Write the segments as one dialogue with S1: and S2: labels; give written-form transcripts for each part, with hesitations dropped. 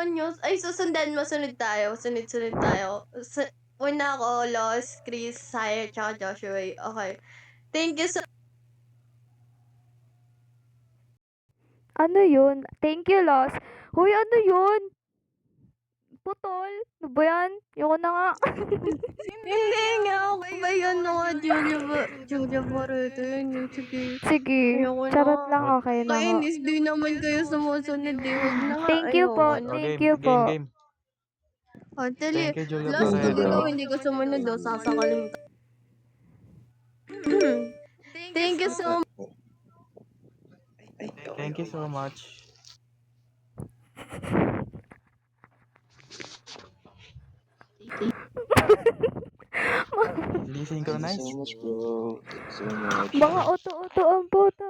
S1: nyo. Ay, susundan mo. Sunod tayo. Sunod tayo. Una ako, Los, Chris, Sire, tsaka Joshua. Okay. Thank you so
S2: Ano yun? Thank you, Los. Hoy, ano yun? Putol? Ano ba yan? Ayoko na nga.
S1: Hindi nga ako ba yun mga Julia Barreto yun. Sige.
S2: Sige.
S1: Ayoko
S2: Charot
S1: na.
S2: lang, okay na ho.
S1: Kainis, di naman kayo sumusunod eh. Huwag na nga.
S2: Thank you po.
S1: Ayoko na.
S2: Thank
S3: game,
S2: you po.
S3: game.
S1: Actually,
S3: Thank you, Julia
S1: last
S4: Barreto.
S1: pag ikaw
S3: Barreto.
S1: hindi ko sumunod o sasakalin ka. Thank you so much.
S3: Thank you so much. Hindi
S4: Thank you
S3: synchronize.
S4: so much, bro. Thank you so much.
S2: Baka auto-auto ang puto.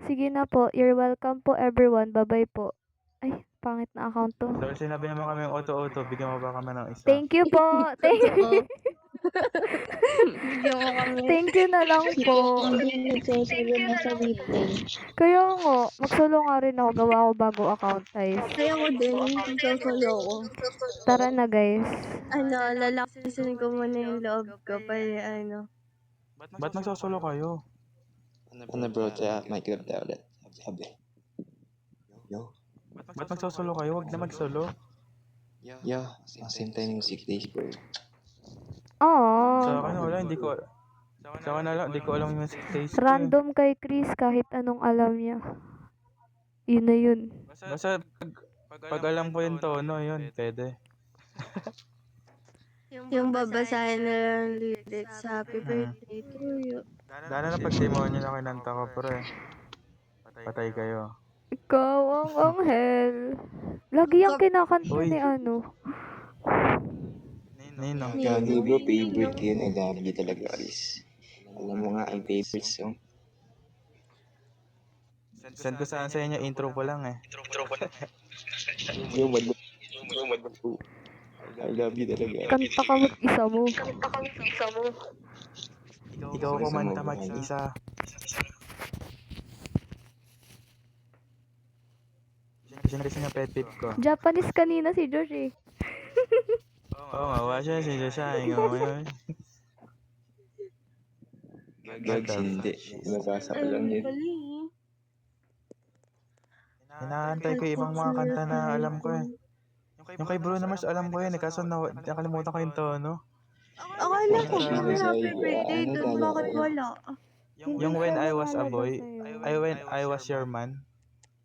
S2: Sige na po. You're welcome po, everyone. Bye-bye po. Ay, pangit na account to.
S3: Dahil sinabi naman kami auto-auto, bigyan mo ba kami ng isa?
S2: Thank you po.
S1: Bigyan mo kami.
S2: Thank you na lang po.
S5: Hindi nagsasalo na sa weekday.
S2: Kaya nga, magsolo nga rin ako. Gawa ko bago account, guys.
S1: Kaya ko din, sasalo ko.
S2: Tara na, guys.
S1: Lalakasin ko muna yung loob ko pa ano.
S3: Ba't nagsosolo kayo?
S4: Ano bro, kaya Minecraft tayo ulit. Sabi. Yo.
S3: Ba't nagsosolo kayo? Huwag na magsolo.
S4: Yo. Ang same time yung 6 days, bro.
S3: Sa
S2: Aww.
S3: akin wala, hindi ko... Sa akin na lang, hindi ko alam yung 6 days.
S2: Random kay Chris kahit anong alam niya. Yun na yun.
S3: Basta pag alam ko yung tono, yun, pwede.
S1: Yung babasahin na lang lyrics, happy birthday to you.
S3: Lalo na pag demonyo na kinanta ko, pre. Patay kayo.
S2: Ikaw ang anghel. Lagi yung kinakanta
S3: Uy.
S2: ni ano.
S3: Nino.
S4: Gagi bro, favorite ko yun. I love you talaga, Alice. Alam mo nga, ang favorite song.
S3: Send ko saan sa inyo, intro ko lang eh.
S4: Yung mad I love you talaga.
S2: Kanta ka mag-isa mo.
S3: Ikaw kumanta mag-isa. Sino kasi nga pet peeve ko?
S2: Japanese kanina si Josh eh.
S3: Oo nga, wala siya, siya, ngayon.
S4: Gags, hindi. Nabasa ko lang yun.
S3: Hinaantay ko yung ibang mga kanta na alam ko eh. Yung kay Bruno Mars alam ko yun eh, kaso nakalimutan ko yung tono.
S1: Akala ko
S4: Sino
S1: ba
S4: sa
S1: happy
S4: iyo?
S1: birthday
S4: Ano
S1: doon?
S4: talaga
S1: Bakit
S4: yun?
S1: wala?
S3: Yung When I Was a Boy, When I Was Your Man.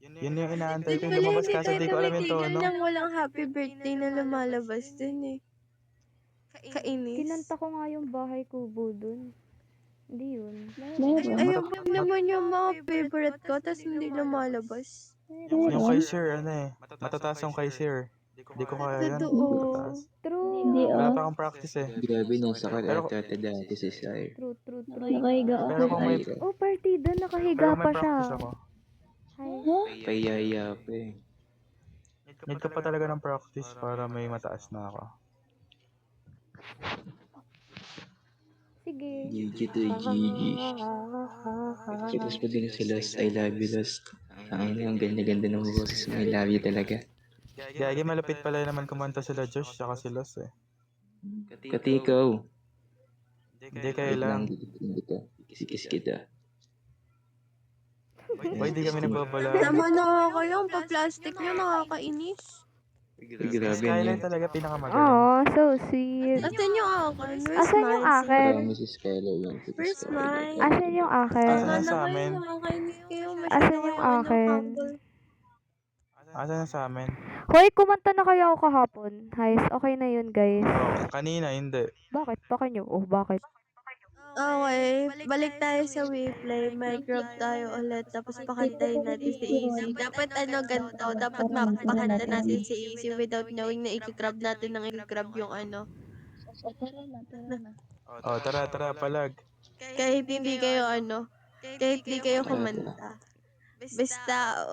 S3: Yun yung inaantay ko yung lumabas kaso di ko alam yung tono.
S1: nang walang happy birthday na lumalabas din eh. Kainis.
S2: Kinanta ko nga yung bahay kubo dun. Hindi yun.
S5: Meron.
S1: Ayun pa naman yung mga favorite ko, tas hindi lumalabas.
S3: Yung kay Sir, ano eh, matataas yung kay Sir. Di ko kaya yan.
S1: Totoo.
S3: Matataas.
S2: True.
S5: Hindi
S3: Wala
S5: oh.
S3: pa akong practice eh.
S4: Grabe, nasa
S3: Pero-
S4: kalata dati si Sire.
S2: True.
S5: Nakahiga ako.
S3: Pero kung may,
S2: Oh, partida. Nakahiga
S3: pero may
S2: pa siya.
S3: practice ako.
S2: Hi.
S4: Payaya pa eh.
S3: Need ko pa talaga ng practice para may mataas na ako.
S2: Sige.
S4: GG to GG. Tapos pa din si Lost. I love you, Lost. Ang ganda-ganda ng boses mo. I love you talaga.
S3: Gagi, malapit pala naman kumanta sila Josh tsaka si Los eh.
S4: Katikaw.
S3: Hindi kayo
S4: Wait lang,
S3: lang.
S4: kita. Kiss kita.
S3: Why di kami nagbabala?
S1: Tama na nga kayo, ang pa-plastic nyo, nakakainis.
S4: Grabe
S3: Skyline
S4: yan.
S3: talaga pinakamagaling.
S2: Oh, so sweet.
S1: Asan yung akin? Where's
S2: Asan yung
S1: mine?
S2: akin?
S4: Promise si Skylar yan.
S1: Where's mine?
S2: Asan yung akin?
S3: Asan
S1: Tama
S3: na
S1: na
S3: sa
S1: kayo,
S3: amin?
S1: nakakainis kayo.
S2: Asan yung akin?
S3: Asa na sa amin?
S2: Hoy, kumanta na kaya ako kahapon. Guys, okay na yun, guys.
S3: Oh, kanina hindi.
S2: Bakit? Baka nyo? Oh, bakit?
S1: Okay, balik tayo sa WePlay. Minecraft tayo ulit. Tapos pakantayin natin si Easy. Dapat ganito. Dapat mapakanta natin si Easy without knowing na i-grab natin ng i-grab yung ano.
S5: Tara na.
S3: Oh, tara, palag.
S1: Kahit hindi kayo kahit hindi kayo kumanta. Basta,